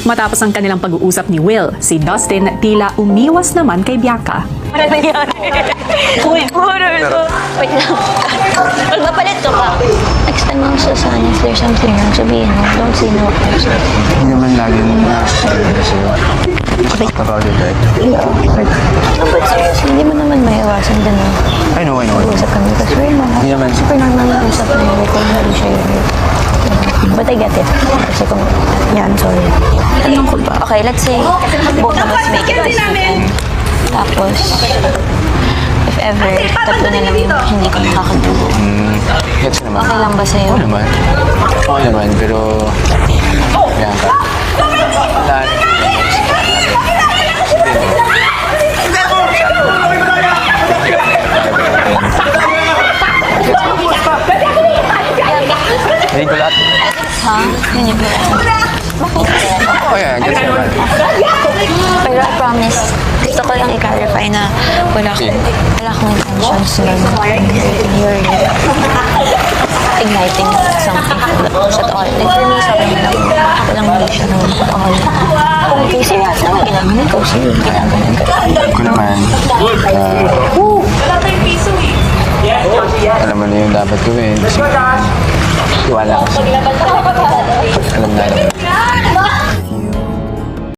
Matapos ang kanilang pag-uusap ni Will, si Dustin tila umiwas naman kay Bianca. Ano nangyari? Uy, horror to. Wait lang. Magpapalit ka pa. Next time ang sasahan, if there's something wrong, sabihin mo. Don't say no. Hindi naman lagi na-sabi na sa'yo. About it, right? Yeah. No, but seriously, hindi mo naman maiwasan din na I know. usap kami. Kasi we're normal. Hindi naman. Super normal na usap na yun. Kung hindi siya yun. But I get it. Kasi kung, yan, sorry. Tanong ko ba? Okay, let's say, both of us make it this weekend. Tapos, if ever, tatlo na lang yung hindi ko nakakadugo. Gets naman. Okay lang ba sa'yo? Oo naman. Oo naman, pero... Yan ka. Lahat. Hindi ko lahat. Ha? Yun yung pala. Bakit? Oh yeah, gets naman. Pero I promise, gusto ko lang i-clarify na wala akong intentions na you're igniting something at all. Like for me, sabi mo lang, walang mali siya ng all. Okay, serious naman, ginagawa ko sa'yo. Ginagawa ko. Ko naman. Alam mo na yung dapat gawin. Kasi wala kasi. Alam na naman.